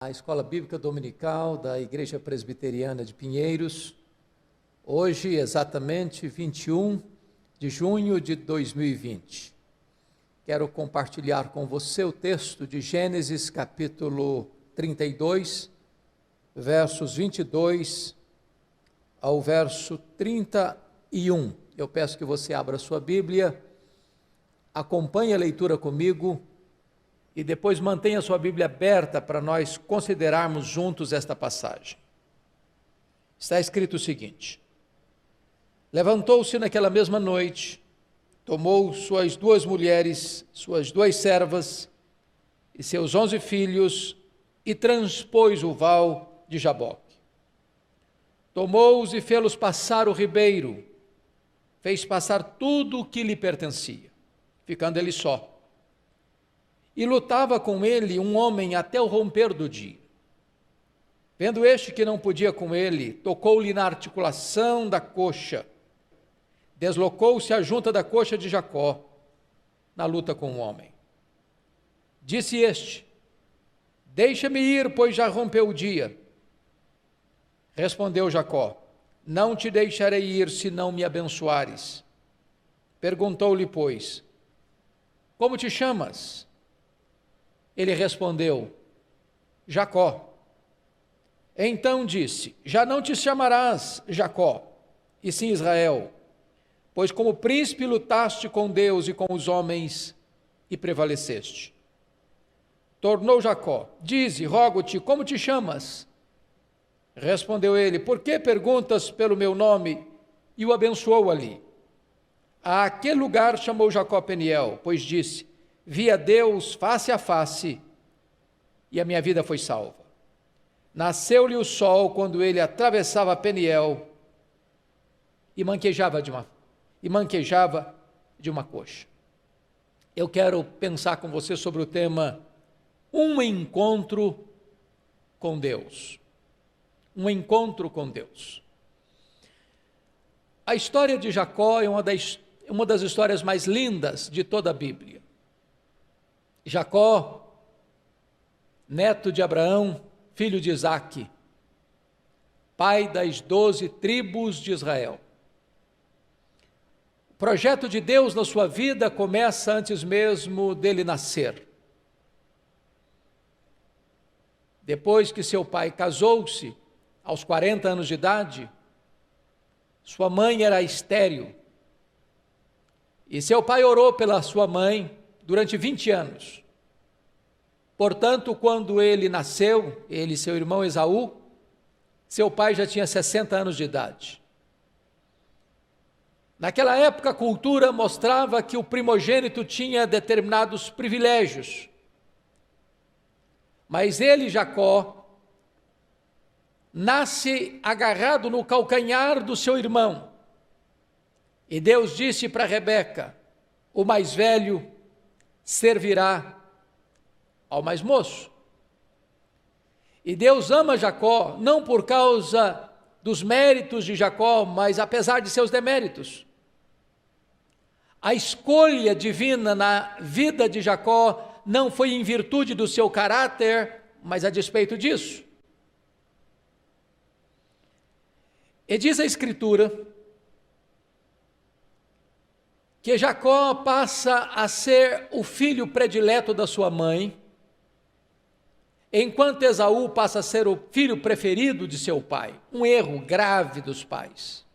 A Escola Bíblica Dominical da Igreja Presbiteriana de Pinheiros, hoje exatamente 21 de junho de 2020. Quero compartilhar com você o texto de Gênesis capítulo 32, versos 22 ao verso 31. Eu peço que você abra sua Bíblia, acompanhe a leitura comigo e depois mantenha sua Bíblia aberta para nós considerarmos juntos esta passagem. Está escrito o seguinte: levantou-se naquela mesma noite, tomou suas 2 mulheres, suas 2 servas e seus 11 filhos e transpôs o val de Jaboque. Tomou-os e fê-los passar o ribeiro, fez passar tudo o que lhe pertencia, ficando ele só. E lutava com ele um homem até o romper do dia. Vendo este que não podia com ele, tocou-lhe na articulação da coxa, deslocou-se a junta da coxa de Jacó, na luta com o homem. Disse este: deixa-me ir, pois já rompeu o dia. Respondeu Jacó: não te deixarei ir, se não me abençoares. Perguntou-lhe, pois: como te chamas? Ele respondeu: Jacó. Então disse: já não te chamarás Jacó, e sim Israel, pois como príncipe lutaste com Deus e com os homens e prevaleceste. Tornou Jacó: dize, rogo-te, como te chamas? Respondeu ele: por que perguntas pelo meu nome? E o abençoou ali. A aquele lugar chamou Jacó Peniel, pois disse: vi a Deus face a face, e a minha vida foi salva. Nasceu-lhe o sol quando ele atravessava Peniel e manquejava de uma coxa. Eu quero pensar com você sobre o tema um encontro com Deus. Um encontro com Deus. A história de Jacó é uma das histórias mais lindas de toda a Bíblia. Jacó, neto de Abraão, filho de Isaque, pai das 12 tribos de Israel. O projeto de Deus na sua vida começa antes mesmo dele nascer. Depois que seu pai casou-se, aos 40 anos de idade, sua mãe era estéril. E seu pai orou pela sua mãe durante 20 anos. Portanto, quando ele nasceu, ele e seu irmão Esaú, seu pai já tinha 60 anos de idade. Naquela época, a cultura mostrava que o primogênito tinha determinados privilégios. Mas ele, Jacó, nasce agarrado no calcanhar do seu irmão. E Deus disse para Rebeca: o mais velho servirá ao mais moço. E Deus ama Jacó, não por causa dos méritos de Jacó, mas apesar de seus deméritos. A escolha divina na vida de Jacó não foi em virtude do seu caráter, mas a despeito disso. E diz a Escritura que Jacó passa a ser o filho predileto da sua mãe, enquanto Esaú passa a ser o filho preferido de seu pai. Um erro grave dos pais.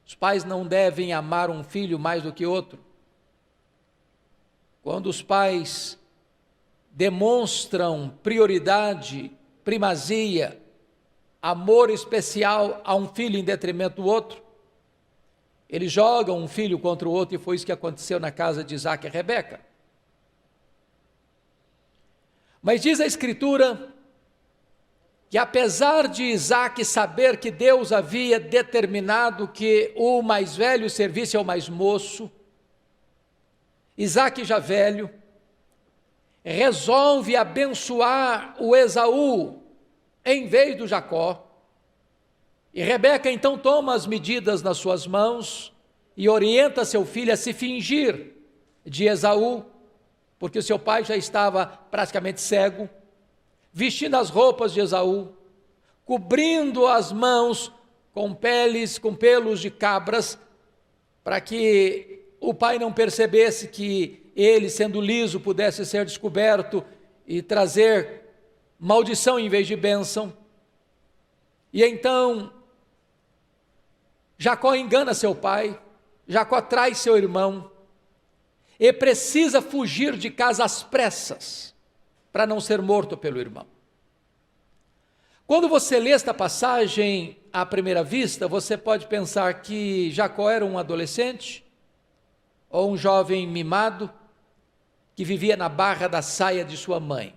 Os pais não devem amar um filho mais do que outro. Quando os pais demonstram prioridade, primazia, amor especial a um filho em detrimento do outro, eles jogam um filho contra o outro, e foi isso que aconteceu na casa de Isaque e Rebeca. Mas diz a Escritura que apesar de Isaque saber que Deus havia determinado que o mais velho servisse ao mais moço, Isaque, já velho, resolve abençoar o Esaú em vez do Jacó. E Rebeca então toma as medidas nas suas mãos e orienta seu filho a se fingir de Esaú, porque o seu pai já estava praticamente cego, vestindo as roupas de Esaú, cobrindo as mãos com pelos de cabras, para que o pai não percebesse que ele, sendo liso, pudesse ser descoberto e trazer maldição em vez de bênção. E então Jacó engana seu pai, Jacó trai seu irmão, e precisa fugir de casa às pressas, para não ser morto pelo irmão. Quando você lê esta passagem à primeira vista, você pode pensar que Jacó era um adolescente, ou um jovem mimado, que vivia na barra da saia de sua mãe.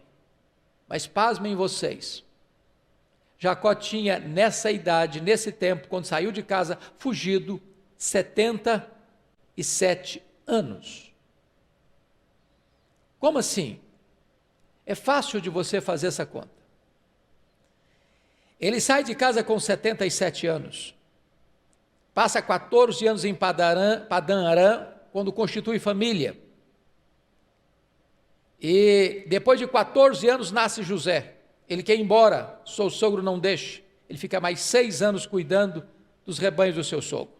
Mas pasmem vocês, Jacó tinha nessa idade, nesse tempo, quando saiu de casa, fugido, 77 anos. Como assim? É fácil de você fazer essa conta. Ele sai de casa com 77 anos, passa 14 anos em Padã Arã, quando constitui família. E depois de 14 anos nasce José. Ele quer ir embora, seu sogro não deixa. Ele fica mais 6 anos cuidando dos rebanhos do seu sogro.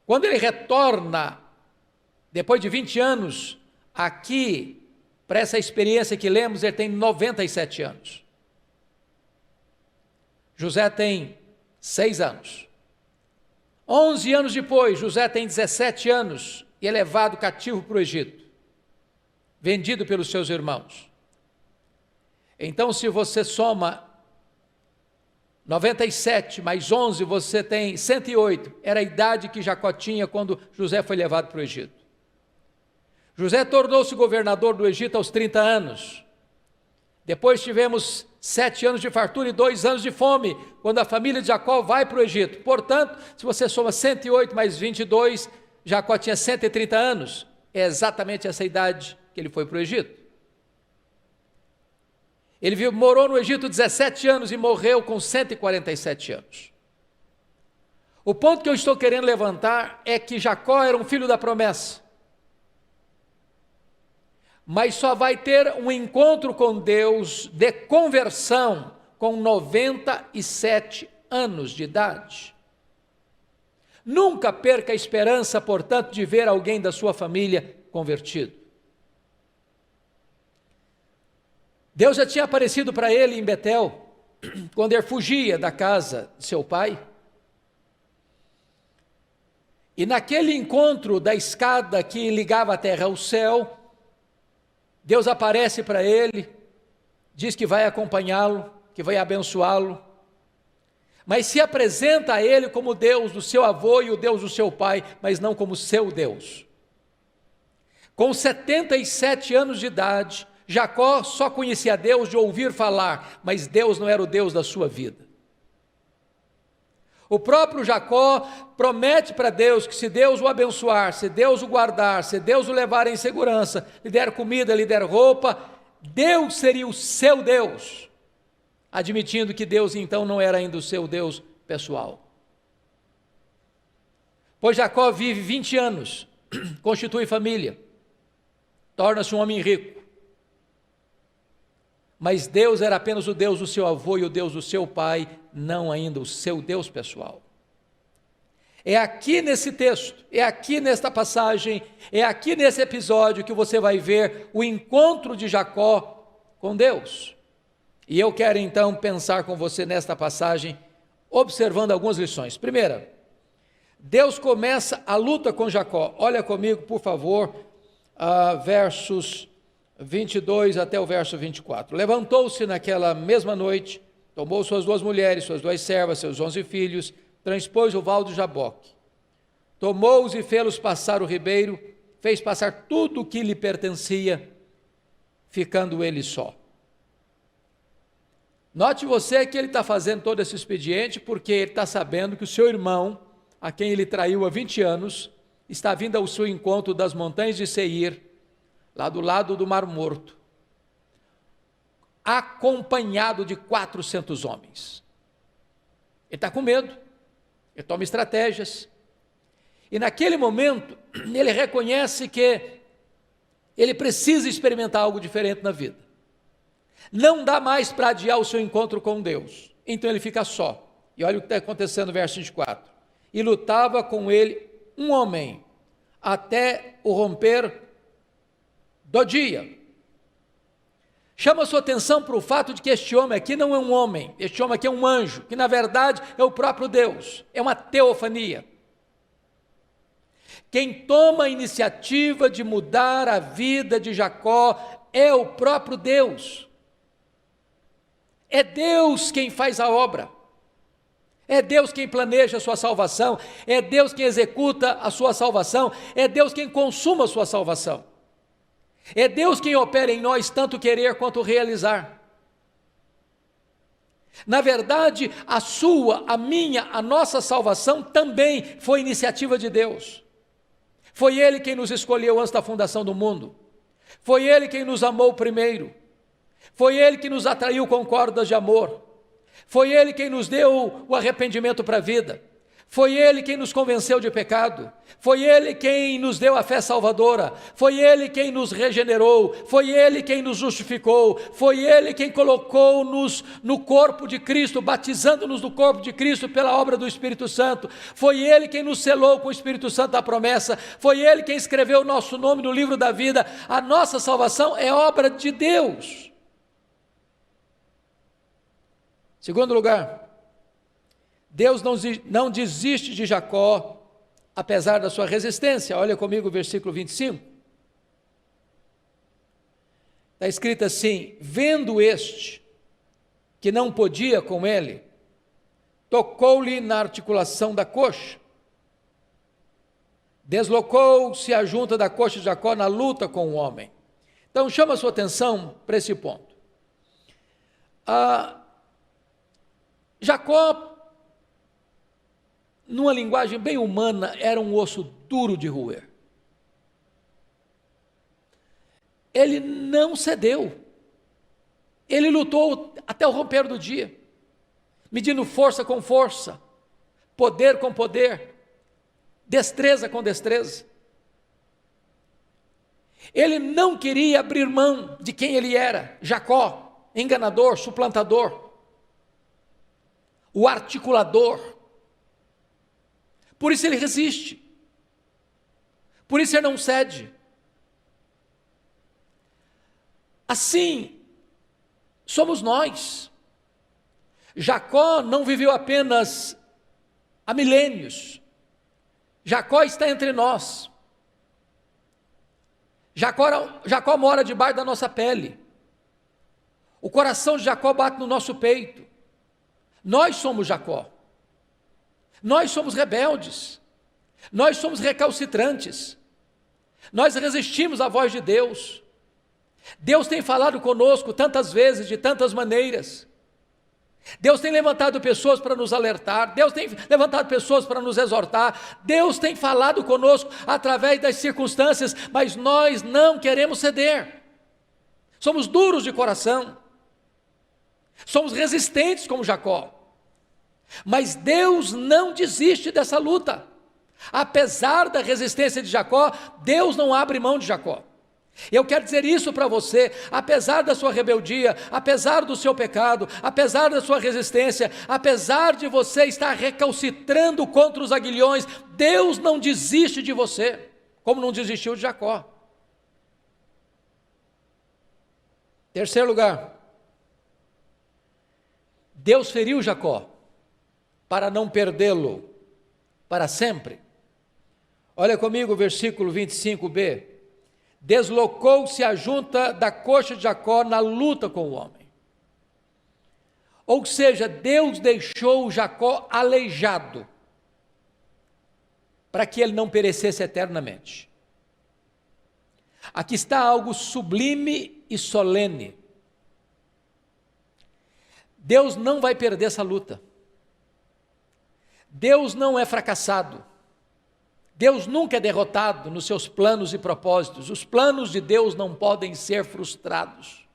Quando ele retorna, depois de 20 anos, aqui, para essa experiência que lemos, ele tem 97 anos. José tem 6 anos. 11 anos depois, José tem 17 anos e é levado cativo para o Egito, vendido pelos seus irmãos. Então, se você soma 97 mais 11, você tem 108. Era a idade que Jacó tinha quando José foi levado para o Egito. José tornou-se governador do Egito aos 30 anos. Depois tivemos 7 anos de fartura e 2 anos de fome, quando a família de Jacó vai para o Egito. Portanto, se você soma 108 mais 22, Jacó tinha 130 anos. É exatamente essa idade que ele foi para o Egito. Ele morou no Egito 17 anos e morreu com 147 anos. O ponto que eu estou querendo levantar é que Jacó era um filho da promessa, mas só vai ter um encontro com Deus de conversão com 97 anos de idade. Nunca perca a esperança, portanto, de ver alguém da sua família convertido. Deus já tinha aparecido para ele em Betel, quando ele fugia da casa de seu pai. E naquele encontro da escada que ligava a terra ao céu, Deus aparece para ele, diz que vai acompanhá-lo, que vai abençoá-lo, mas se apresenta a ele como Deus do seu avô e o Deus do seu pai, mas não como seu Deus. Com 77 anos de idade, Jacó só conhecia Deus de ouvir falar, mas Deus não era o Deus da sua vida. O próprio Jacó promete para Deus que se Deus o abençoar, se Deus o guardar, se Deus o levar em segurança, lhe der comida, lhe der roupa, Deus seria o seu Deus, admitindo que Deus então não era ainda o seu Deus pessoal. Pois Jacó vive 20 anos, constitui família, torna-se um homem rico. Mas Deus era apenas o Deus do seu avô e o Deus do seu pai, não ainda o seu Deus pessoal. É aqui nesse texto, é aqui nesta passagem, é aqui nesse episódio que você vai ver o encontro de Jacó com Deus. E eu quero então pensar com você nesta passagem, observando algumas lições. Primeira, Deus começa a luta com Jacó. Olha comigo, por favor, versos 22 até o verso 24. Levantou-se naquela mesma noite, tomou suas 2 mulheres, suas 2 servas, seus 11 filhos, transpôs o val do Jaboque, tomou-os e fê-los passar o ribeiro, fez passar tudo o que lhe pertencia, ficando ele só. Note você que ele está fazendo todo esse expediente porque ele está sabendo que o seu irmão, a quem ele traiu há 20 anos, está vindo ao seu encontro das montanhas de Seir, lá do lado do Mar Morto, acompanhado de 400 homens. Ele está com medo, ele toma estratégias, e naquele momento, ele reconhece que ele precisa experimentar algo diferente na vida. Não dá mais para adiar o seu encontro com Deus. Então ele fica só. E olha o que está acontecendo no verso 24. E lutava com ele um homem, até o romper do dia. Chama a sua atenção para o fato de que este homem aqui não é um homem, este homem aqui é um anjo, que na verdade é o próprio Deus, é uma teofania. Quem toma a iniciativa de mudar a vida de Jacó é o próprio Deus. É Deus quem faz a obra. É Deus quem planeja a sua salvação, é Deus quem executa a sua salvação, é Deus quem consuma a sua salvação. É Deus quem opera em nós tanto querer quanto realizar. Na verdade, a sua, a minha, a nossa salvação também foi iniciativa de Deus. Foi Ele quem nos escolheu antes da fundação do mundo. Foi Ele quem nos amou primeiro. Foi Ele que nos atraiu com cordas de amor. Foi Ele quem nos deu o arrependimento para a vida. Foi Ele quem nos convenceu de pecado. Foi Ele quem nos deu a fé salvadora. Foi Ele quem nos regenerou. Foi Ele quem nos justificou. Foi Ele quem colocou-nos no corpo de Cristo, batizando-nos no corpo de Cristo pela obra do Espírito Santo. Foi Ele quem nos selou com o Espírito Santo da promessa. Foi Ele quem escreveu o nosso nome no livro da vida. A nossa salvação é obra de Deus. Segundo lugar, Deus não desiste de Jacó, apesar da sua resistência. Olha comigo o versículo 25. Está escrito assim: vendo este, que não podia com ele, tocou-lhe na articulação da coxa. Deslocou-se a junta da coxa de Jacó na luta com o homem. Então chama a sua atenção para esse ponto. Jacó, numa linguagem bem humana, era um osso duro de roer. Ele não cedeu. Ele lutou até o romper do dia, medindo força com força, poder com poder, destreza com destreza. Ele não queria abrir mão de quem ele era, Jacó, enganador, suplantador, o articulador. Por isso ele resiste, por isso ele não cede. Assim somos nós. Jacó não viveu apenas há milênios, Jacó está entre nós. Jacó mora debaixo da nossa pele. O coração de Jacó bate no nosso peito. Nós somos Jacó. Nós somos rebeldes. Nós somos recalcitrantes. Nós resistimos à voz de Deus. Deus tem falado conosco tantas vezes, de tantas maneiras. Deus tem levantado pessoas para nos alertar, Deus tem levantado pessoas para nos exortar, Deus tem falado conosco através das circunstâncias, mas nós não queremos ceder. Somos duros de coração, somos resistentes como Jacó, mas Deus não desiste dessa luta. Apesar da resistência de Jacó, Deus não abre mão de Jacó. Eu quero dizer isso para você: apesar da sua rebeldia, apesar do seu pecado, apesar da sua resistência, apesar de você estar recalcitrando contra os aguilhões, Deus não desiste de você, como não desistiu de Jacó. Terceiro lugar, Deus feriu Jacó para não perdê-lo para sempre. Olha comigo o versículo 25b. Deslocou-se a junta da coxa de Jacó na luta com o homem. Ou seja, Deus deixou Jacó aleijado, para que ele não perecesse eternamente. Aqui está algo sublime e solene. Deus não vai perder essa luta. Deus não é fracassado. Deus nunca é derrotado nos seus planos e propósitos. Os planos de Deus não podem ser frustrados.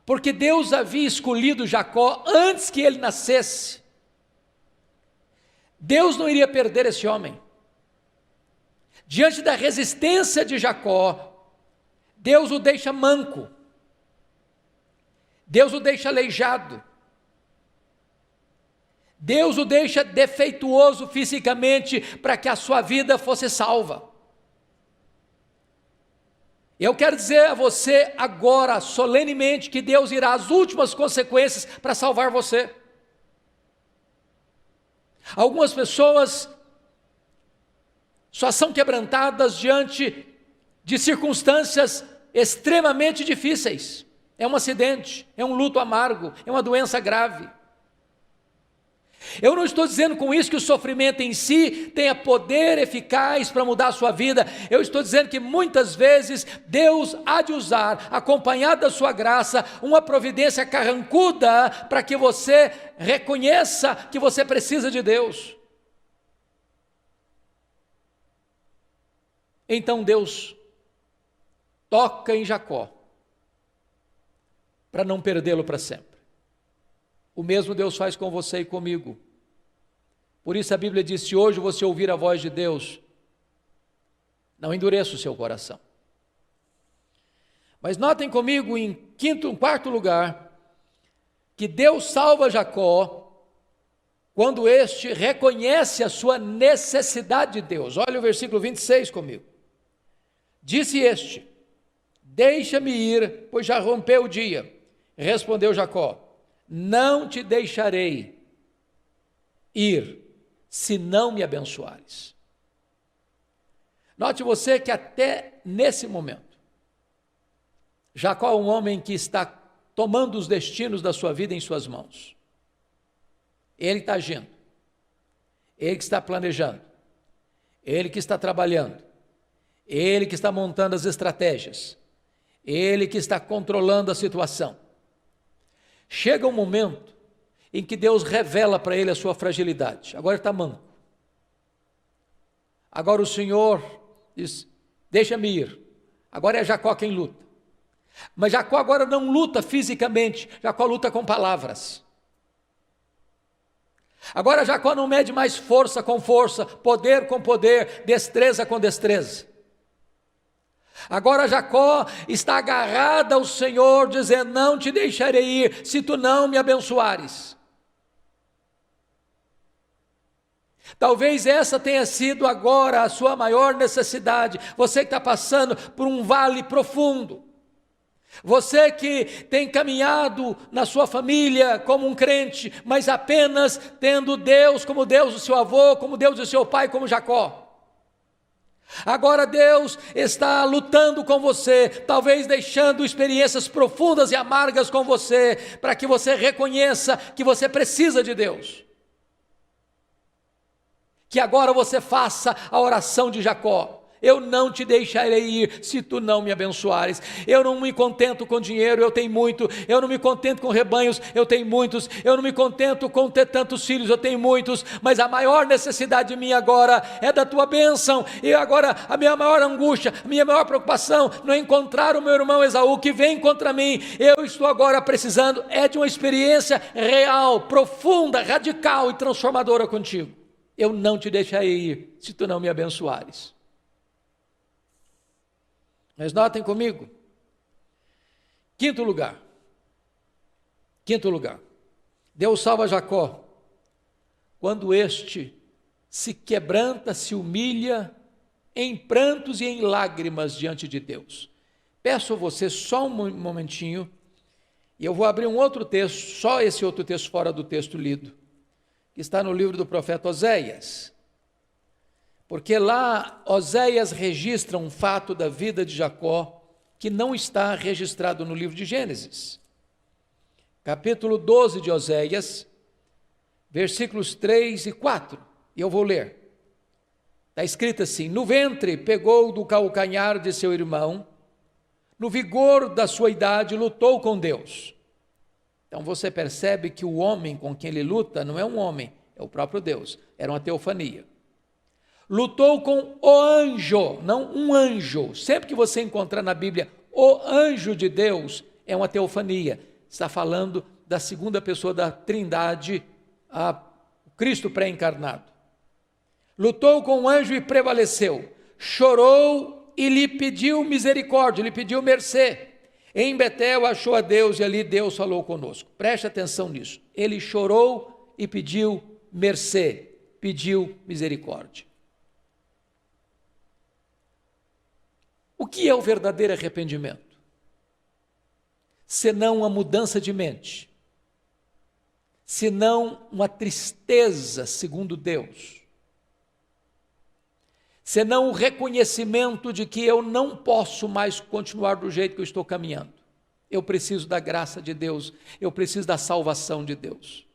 Porque Deus havia escolhido Jacó antes que ele nascesse. Deus não iria perder esse homem. Diante da resistência de Jacó, Deus o deixa manco, Deus o deixa aleijado, Deus o deixa defeituoso fisicamente para que a sua vida fosse salva. Eu quero dizer a você agora, solenemente, que Deus irá às últimas consequências para salvar você. Algumas pessoas só são quebrantadas diante de circunstâncias extremamente difíceis. É um acidente, é um luto amargo, é uma doença grave. Eu não estou dizendo com isso que o sofrimento em si tenha poder eficaz para mudar a sua vida. Eu estou dizendo que muitas vezes Deus há de usar, acompanhado da sua graça, uma providência carrancuda para que você reconheça que você precisa de Deus. Então Deus toca em Jacó para não perdê-lo para sempre. O mesmo Deus faz com você e comigo. Por isso a Bíblia diz: se hoje você ouvir a voz de Deus, não endureça o seu coração. Mas notem comigo em quarto lugar, que Deus salva Jacó quando este reconhece a sua necessidade de Deus. Olha o versículo 26 comigo. Disse este: deixa-me ir, pois já rompeu o dia. Respondeu Jacó: não te deixarei ir, se não me abençoares. Note você que até nesse momento, Jacó é um homem que está tomando os destinos da sua vida em suas mãos. Ele está agindo, ele que está planejando, ele que está trabalhando, ele que está montando as estratégias, ele que está controlando a situação. Chega um momento em que Deus revela para ele a sua fragilidade. Agora ele está manco. Agora o Senhor diz: deixa-me ir. Agora é Jacó quem luta. Mas Jacó agora não luta fisicamente, Jacó luta com palavras. Agora Jacó não mede mais força com força, poder com poder, destreza com destreza. Agora Jacó está agarrado ao Senhor, dizendo: não te deixarei ir, se tu não me abençoares. Talvez essa tenha sido agora a sua maior necessidade. Você que está passando por um vale profundo. Você que tem caminhado na sua família como um crente, mas apenas tendo Deus como Deus do seu avô, como Deus do seu pai, como Jacó. Agora Deus está lutando com você, talvez deixando experiências profundas e amargas com você, para que você reconheça que você precisa de Deus. Que agora você faça a oração de Jacó: eu não te deixarei ir se tu não me abençoares. Eu não me contento com dinheiro, eu tenho muito. Eu não me contento com rebanhos, eu tenho muitos. Eu não me contento com ter tantos filhos, eu tenho muitos. Mas a maior necessidade minha agora é da tua bênção. E agora a minha maior angústia, a minha maior preocupação não é encontrar o meu irmão Esaú que vem contra mim. Eu estou agora precisando de uma experiência real, profunda, radical e transformadora contigo. Eu não te deixarei ir se tu não me abençoares. Mas notem comigo, quinto lugar, Deus salva Jacó quando este se quebranta, se humilha em prantos e em lágrimas diante de Deus. Peço a você só um momentinho, e eu vou abrir um outro texto, só esse outro texto fora do texto lido, que está no livro do profeta Oséias. Porque lá Oséias registra um fato da vida de Jacó que não está registrado no livro de Gênesis. Capítulo 12 de Oséias, versículos 3 e 4, e eu vou ler. Está escrito assim: no ventre pegou do calcanhar de seu irmão, no vigor da sua idade lutou com Deus. Então você percebe que o homem com quem ele luta não é um homem, é o próprio Deus, era uma teofania. Lutou com o anjo, não um anjo. Sempre que você encontrar na Bíblia o anjo de Deus, é uma teofania. Está falando da segunda pessoa da Trindade, o Cristo pré-encarnado. Lutou com o anjo e prevaleceu. Chorou e lhe pediu misericórdia, lhe pediu mercê. Em Betel achou a Deus e ali Deus falou conosco. Preste atenção nisso. Ele chorou e pediu mercê, pediu misericórdia. O que é o verdadeiro arrependimento? Senão uma mudança de mente, senão uma tristeza segundo Deus, senão o reconhecimento de que eu não posso mais continuar do jeito que eu estou caminhando. Eu preciso da graça de Deus, eu preciso da salvação de Deus.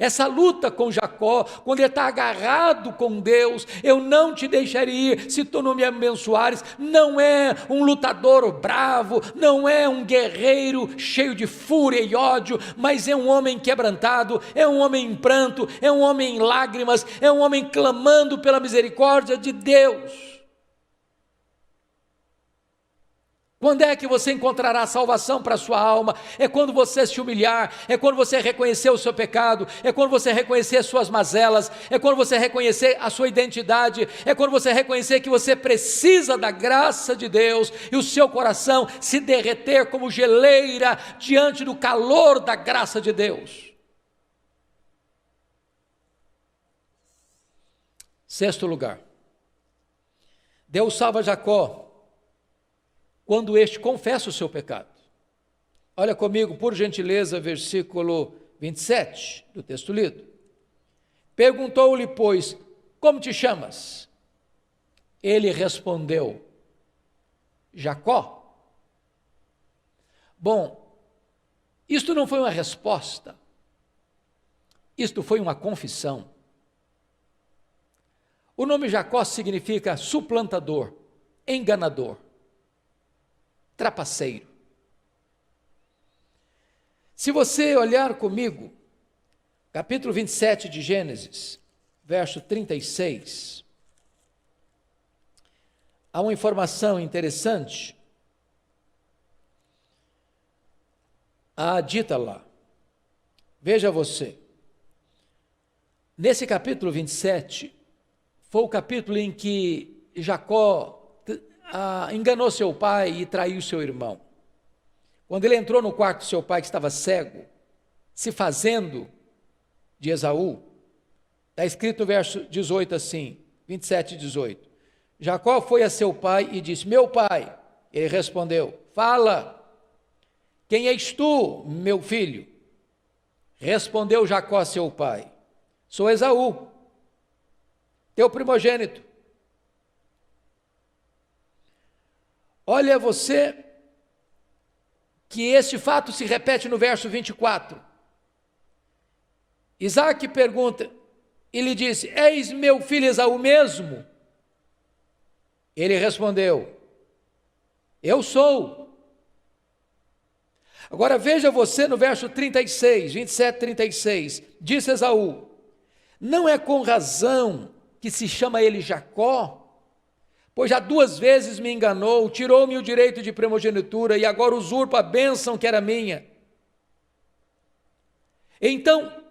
Essa luta com Jacó, quando ele está agarrado com Deus, eu não te deixarei ir se tu não me abençoares, não é um lutador bravo, não é um guerreiro cheio de fúria e ódio, mas é um homem quebrantado, é um homem em pranto, é um homem em lágrimas, é um homem clamando pela misericórdia de Deus. Quando é que você encontrará salvação para a sua alma? É quando você se humilhar, é quando você reconhecer o seu pecado, é quando você reconhecer as suas mazelas, é quando você reconhecer a sua identidade, é quando você reconhecer que você precisa da graça de Deus e o seu coração se derreter como geleira diante do calor da graça de Deus. Sexto lugar, Deus salva Jacó quando este confessa o seu pecado. Olha comigo, por gentileza, versículo 27 do texto lido. Perguntou-lhe, pois, como te chamas? Ele respondeu, Jacó. Bom, isto não foi uma resposta, isto foi uma confissão. O nome Jacó significa suplantador, enganador, trapaceiro. Se você olhar comigo, capítulo 27 de Gênesis, verso 36, há uma informação interessante, dita lá. Veja você, nesse capítulo 27, foi o capítulo em que Jacó enganou seu pai e traiu seu irmão. Quando ele entrou no quarto do seu pai, que estava cego, se fazendo de Esaú, está escrito no verso 18 assim, 27 e 18. Jacó foi a seu pai e disse, meu pai. Ele respondeu, fala, quem és tu, meu filho? Respondeu Jacó a seu pai, sou Esaú, teu primogênito. Olha você, que este fato se repete no verso 24. Isaac pergunta, e lhe disse, eis meu filho Esaú mesmo? Ele respondeu, eu sou. Agora veja você no verso 36, 27, 36, disse Esaú, não é com razão que se chama ele Jacó? Pois já 2 vezes me enganou, tirou-me o direito de primogenitura e agora usurpa a bênção que era minha. Então,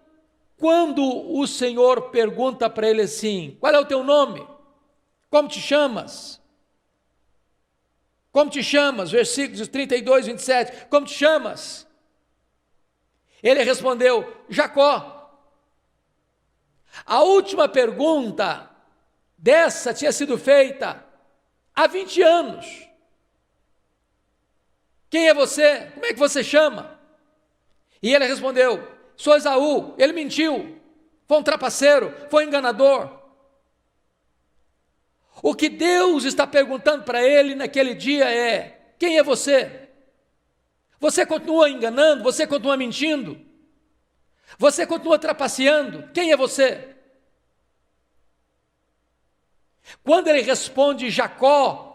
quando o Senhor pergunta para ele assim, qual é o teu nome? Como te chamas? Como te chamas? Versículos 32, 27, como te chamas? Ele respondeu, Jacó. A última pergunta dessa tinha sido feita há 20 anos. Quem é você? Como é que você chama? E ele respondeu, sou Esaú. Ele mentiu, foi um trapaceiro, foi um enganador. O que Deus está perguntando para ele naquele dia é, quem é você? Você continua enganando? Você continua mentindo? Você continua trapaceando? Quem é você? Quando ele responde Jacó,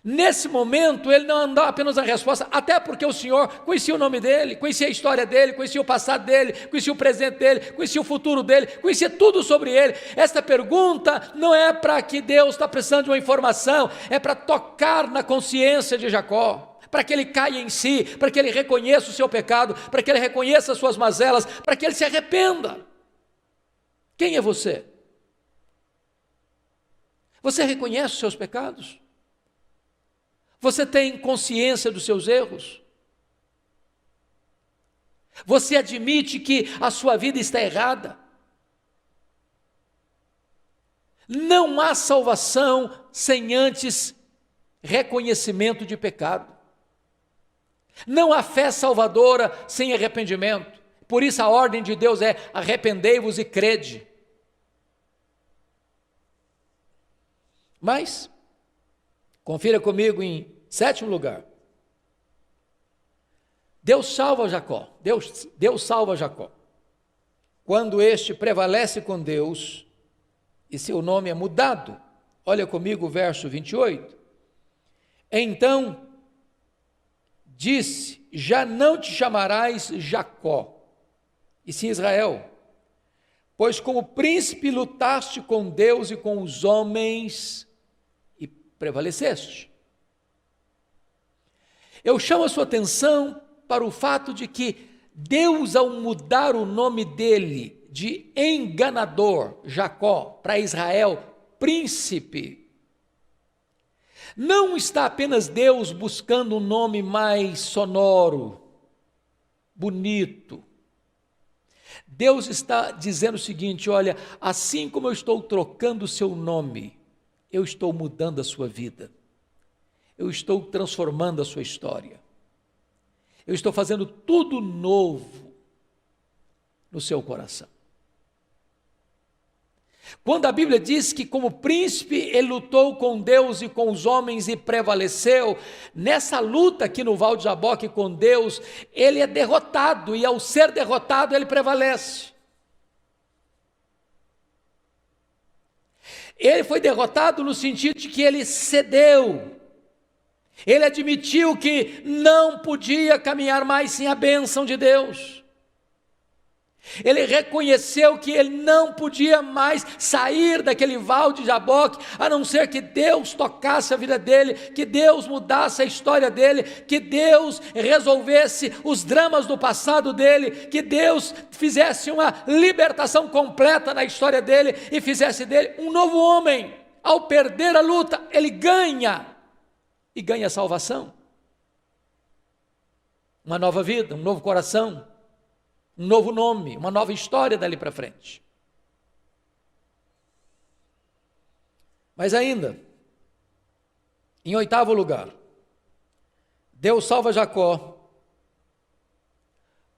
nesse momento ele não dá apenas a resposta, até porque o Senhor conhecia o nome dele, conhecia a história dele, conhecia o passado dele, conhecia o presente dele, conhecia o futuro dele, conhecia tudo sobre ele. Esta pergunta não é para que Deus está precisando de uma informação, é para tocar na consciência de Jacó, para que ele caia em si, para que ele reconheça o seu pecado, para que ele reconheça as suas mazelas, para que ele se arrependa. Quem é você? Você reconhece os seus pecados? Você tem consciência dos seus erros? Você admite que a sua vida está errada? Não há salvação sem antes reconhecimento de pecado. Não há fé salvadora sem arrependimento. Por isso a ordem de Deus é: arrependei-vos e crede. Mas, confira comigo em sétimo lugar. Deus salva Jacó. Deus salva Jacó. Quando este prevalece com Deus e seu nome é mudado. Olha comigo o verso 28. Então disse: já não te chamarás Jacó, e sim Israel, pois como príncipe lutaste com Deus e com os homens e prevaleceste. Eu chamo a sua atenção para o fato de que Deus, ao mudar o nome dele de enganador, Jacó, para Israel, príncipe, não está apenas Deus buscando um nome mais sonoro, bonito. Deus está dizendo o seguinte: olha, assim como eu estou trocando o seu nome, eu estou mudando a sua vida, eu estou transformando a sua história, eu estou fazendo tudo novo no seu coração. Quando a Bíblia diz que como príncipe ele lutou com Deus e com os homens e prevaleceu, nessa luta aqui no Val de Jaboque com Deus, ele é derrotado, e ao ser derrotado ele prevalece. Ele foi derrotado no sentido de que ele cedeu. Ele admitiu que não podia caminhar mais sem a bênção de Deus. Ele reconheceu que ele não podia mais sair daquele val de Jaboque, a não ser que Deus tocasse a vida dele, que Deus mudasse a história dele, que Deus resolvesse os dramas do passado dele, que Deus fizesse uma libertação completa na história dele e fizesse dele um novo homem. Ao perder a luta, ele ganha, e ganha salvação, uma nova vida, um novo coração, um novo nome, uma nova história dali para frente. Mas ainda, em oitavo lugar, Deus salva Jacó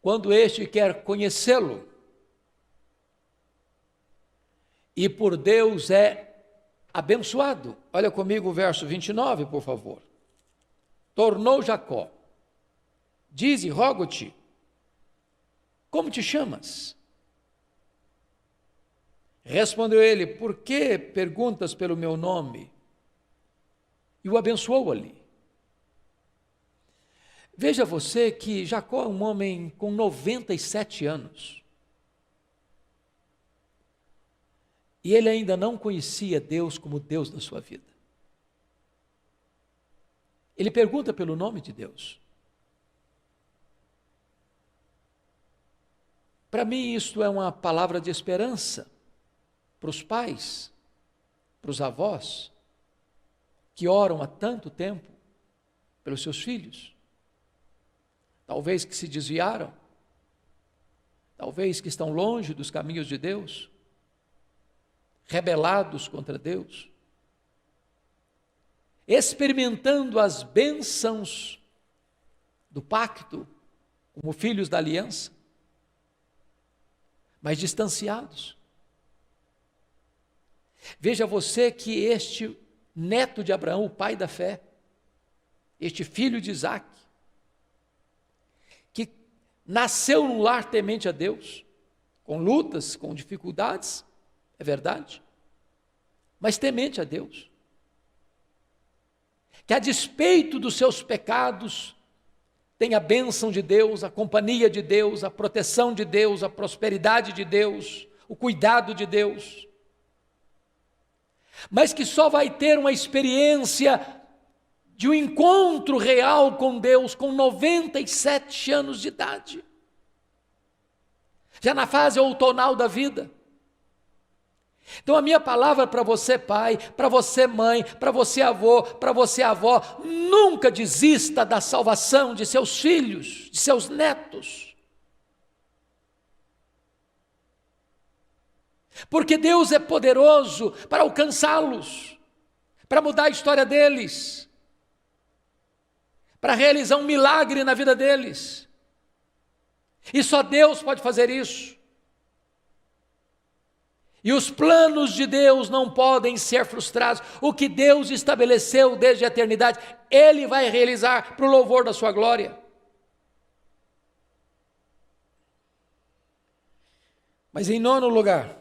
quando este quer conhecê-lo, e por Deus é abençoado. Olha comigo o verso 29, por favor. Tornou Jacó: dize, rogo-te, como te chamas? Respondeu ele: por que perguntas pelo meu nome? E o abençoou ali. Veja você que Jacó é um homem com 97 anos. E ele ainda não conhecia Deus como Deus da sua vida. Ele pergunta pelo nome de Deus. Para mim, isto é uma palavra de esperança para os pais, para os avós, que oram há tanto tempo pelos seus filhos. Talvez que se desviaram, talvez que estão longe dos caminhos de Deus, rebelados contra Deus, experimentando as bênçãos do pacto, como filhos da aliança, mas distanciados. Veja você que este neto de Abraão, o pai da fé, este filho de Isaac, que nasceu num lar temente a Deus, com lutas, com dificuldades, é verdade, mas temente a Deus, que a despeito dos seus pecados, tem a bênção de Deus, a companhia de Deus, a proteção de Deus, a prosperidade de Deus, o cuidado de Deus, mas que só vai ter uma experiência de um encontro real com Deus com 97 anos de idade, já na fase outonal da vida. Então a minha palavra para você pai, para você mãe, para você avô, para você avó, nunca desista da salvação de seus filhos, de seus netos. Porque Deus é poderoso para alcançá-los, para mudar a história deles, para realizar um milagre na vida deles. E só Deus pode fazer isso. E os planos de Deus não podem ser frustrados. O que Deus estabeleceu desde a eternidade, Ele vai realizar para o louvor da sua glória. Mas em nono lugar,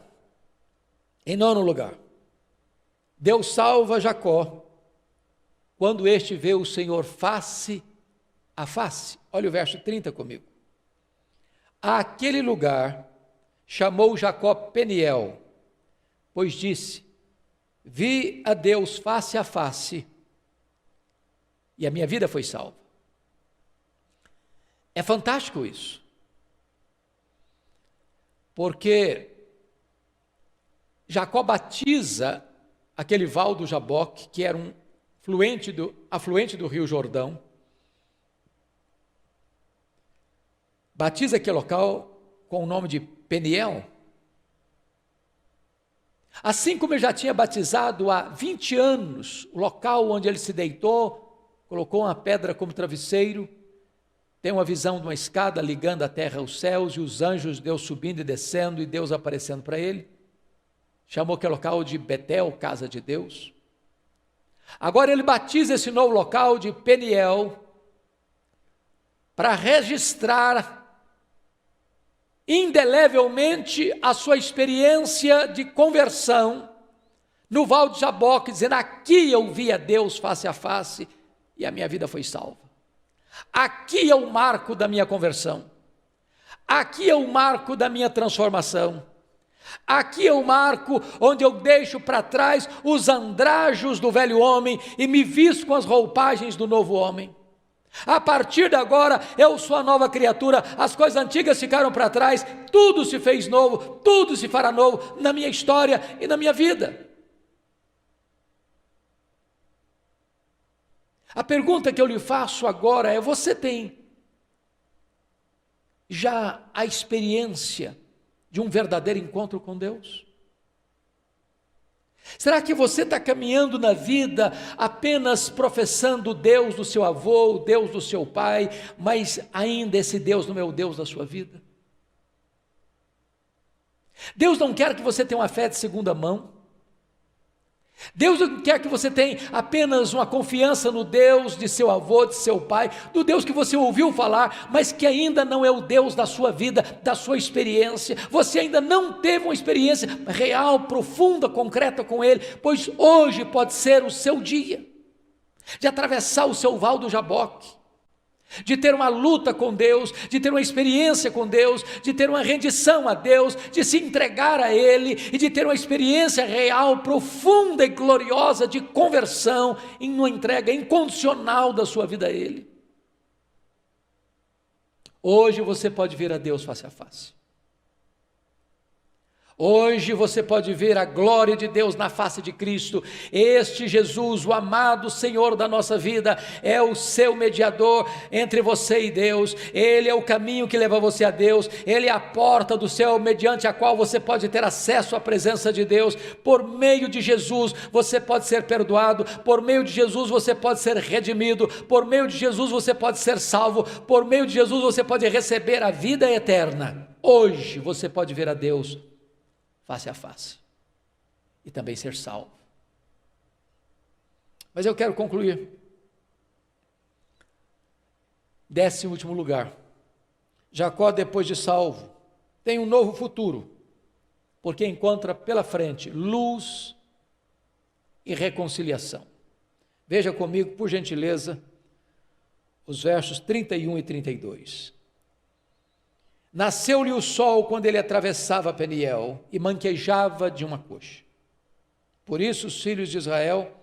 Deus salva Jacó quando este vê o Senhor face a face. Olha o verso 30 comigo. Àquele lugar chamou Jacó Peniel, pois disse: vi a Deus face a face, e a minha vida foi salva. É fantástico isso, porque Jacó batiza aquele val do Jaboque, que era um afluente do rio Jordão, batiza aquele local com o nome de Peniel, assim como ele já tinha batizado há 20 anos, o local onde ele se deitou, colocou uma pedra como travesseiro, tem uma visão de uma escada ligando a terra aos céus, e os anjos, Deus subindo e descendo, e Deus aparecendo para ele, chamou aquele local de Betel, casa de Deus. Agora ele batiza esse novo local de Peniel, para registrar indelevelmente a sua experiência de conversão no Val de Jaboque, dizendo: aqui eu vi a Deus face a face e a minha vida foi salva. Aqui é o marco da minha conversão, aqui é o marco da minha transformação, aqui é o marco onde eu deixo para trás os andrajos do velho homem e me visto com as roupagens do novo homem. A partir de agora eu sou a nova criatura, as coisas antigas ficaram para trás, tudo se fez novo, tudo se fará novo na minha história e na minha vida. A pergunta que eu lhe faço agora é: você tem já a experiência de um verdadeiro encontro com Deus? Será que você está caminhando na vida apenas professando o Deus do seu avô, o Deus do seu pai, mas ainda esse Deus não é o Deus da sua vida? Deus não quer que você tenha uma fé de segunda mão. Deus não quer que você tenha apenas uma confiança no Deus de seu avô, de seu pai, do Deus que você ouviu falar, mas que ainda não é o Deus da sua vida, da sua experiência. Você ainda não teve uma experiência real, profunda, concreta com Ele, pois hoje pode ser o seu dia de atravessar o seu val do Jaboque, de ter uma luta com Deus, de ter uma experiência com Deus, de ter uma rendição a Deus, de se entregar a Ele e de ter uma experiência real, profunda e gloriosa de conversão em uma entrega incondicional da sua vida a Ele. Hoje você pode ver a Deus face a face. Hoje você pode ver a glória de Deus na face de Cristo. Este Jesus, o amado Senhor da nossa vida, é o seu mediador entre você e Deus. Ele é o caminho que leva você a Deus. Ele é a porta do céu mediante a qual você pode ter acesso à presença de Deus. Por meio de Jesus você pode ser perdoado, por meio de Jesus você pode ser redimido, por meio de Jesus você pode ser salvo, por meio de Jesus você pode receber a vida eterna. Hoje você pode ver a Deus face a face e também ser salvo. Mas eu quero concluir. 10º lugar, Jacó, depois de salvo, tem um novo futuro, porque encontra pela frente luz e reconciliação. Veja comigo, por gentileza, os versos 31 e 32. Nasceu-lhe o sol quando ele atravessava Peniel e manquejava de uma coxa. Por isso os filhos de Israel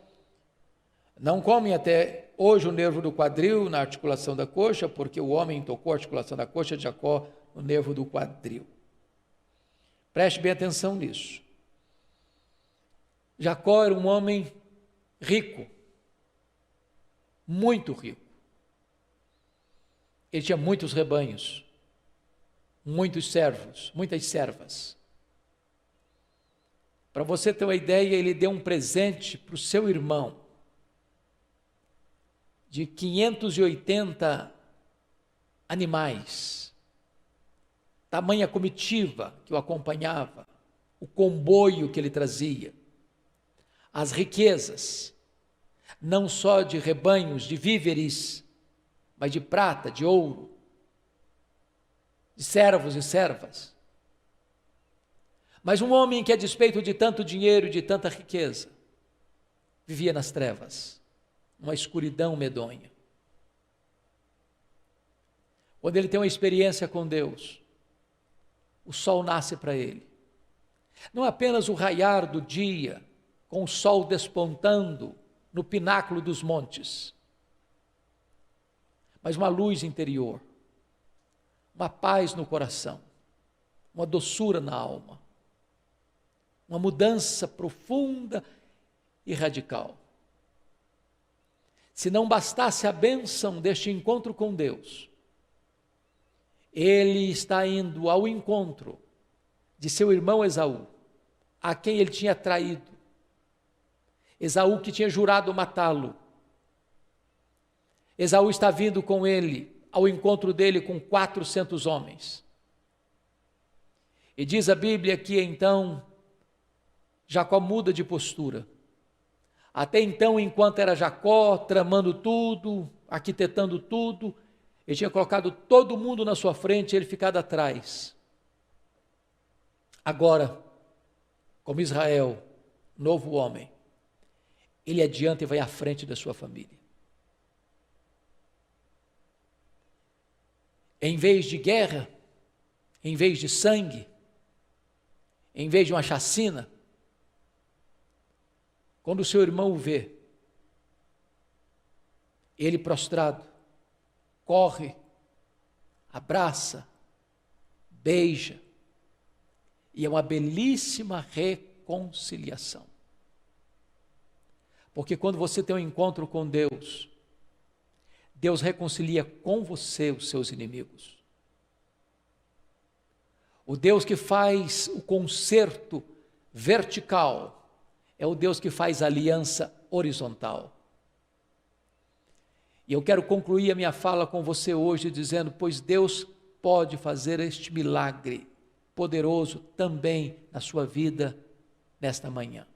não comem até hoje o nervo do quadril na articulação da coxa, porque o homem tocou a articulação da coxa de Jacó no nervo do quadril. Preste bem atenção nisso. Jacó era um homem rico, muito rico. Ele tinha muitos rebanhos, muitos servos, muitas servas. Para você ter uma ideia, ele deu um presente para o seu irmão de 580 animais, tamanha comitiva que o acompanhava, o comboio que ele trazia, as riquezas, não só de rebanhos, de víveres, mas de prata, de ouro, de servos e servas. Mas um homem que, a despeito de tanto dinheiro e de tanta riqueza, vivia nas trevas, uma escuridão medonha. Quando ele tem uma experiência com Deus, o sol nasce para ele. Não apenas o raiar do dia, com o sol despontando no pináculo dos montes, mas uma luz interior, uma paz no coração, uma doçura na alma, uma mudança profunda e radical. Se não bastasse a bênção deste encontro com Deus, ele está indo ao encontro de seu irmão Esaú, a quem ele tinha traído. Esaú que tinha jurado matá-lo. Esaú está vindo com ele, ao encontro dele com 400 homens. E diz a Bíblia que então Jacó muda de postura. Até então, enquanto era Jacó tramando tudo, arquitetando tudo, ele tinha colocado todo mundo na sua frente e ele ficado atrás. Agora, como Israel, novo homem, ele adianta e vai à frente da sua família. Em vez de guerra, em vez de sangue, em vez de uma chacina, quando o seu irmão o vê, ele prostrado, corre, abraça, beija, e é uma belíssima reconciliação. Porque quando você tem um encontro com Deus, Deus reconcilia com você os seus inimigos. O Deus que faz o concerto vertical é o Deus que faz a aliança horizontal. E eu quero concluir a minha fala com você hoje dizendo, pois Deus pode fazer este milagre poderoso também na sua vida nesta manhã.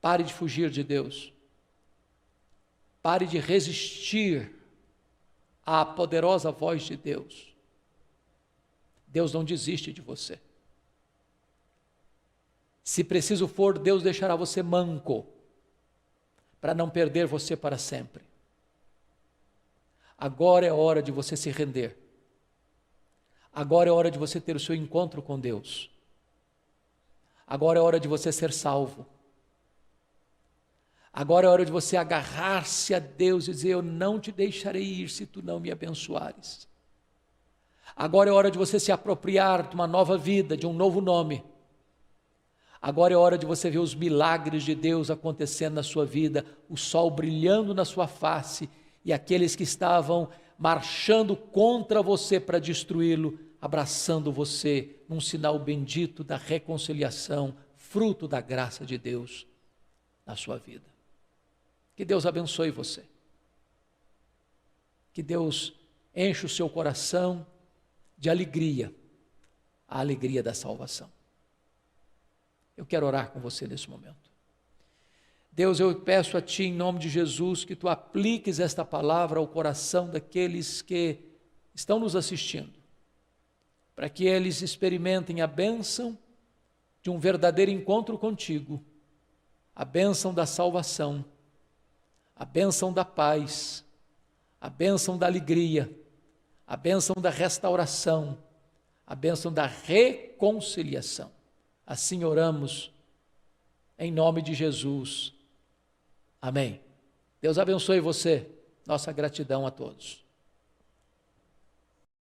Pare de fugir de Deus. Pare de resistir à poderosa voz de Deus. Deus não desiste de você. Se preciso for, Deus deixará você manco, para não perder você para sempre. Agora é hora de você se render. Agora é hora de você ter o seu encontro com Deus. Agora é hora de você ser salvo. Agora é hora de você agarrar-se a Deus e dizer, eu não te deixarei ir se tu não me abençoares. Agora é hora de você se apropriar de uma nova vida, de um novo nome. Agora é hora de você ver os milagres de Deus acontecendo na sua vida, o sol brilhando na sua face e aqueles que estavam marchando contra você para destruí-lo, abraçando você num sinal bendito da reconciliação, fruto da graça de Deus na sua vida. Que Deus abençoe você. Que Deus enche o seu coração de alegria, a alegria da salvação. Eu quero orar com você nesse momento. Deus, eu peço a Ti, em nome de Jesus, que Tu apliques esta palavra ao coração daqueles que estão nos assistindo, para que eles experimentem a bênção de um verdadeiro encontro contigo, a bênção da salvação, a bênção da paz, a bênção da alegria, a bênção da restauração, a bênção da reconciliação. Assim oramos, em nome de Jesus. Amém. Deus abençoe você. Nossa gratidão a todos.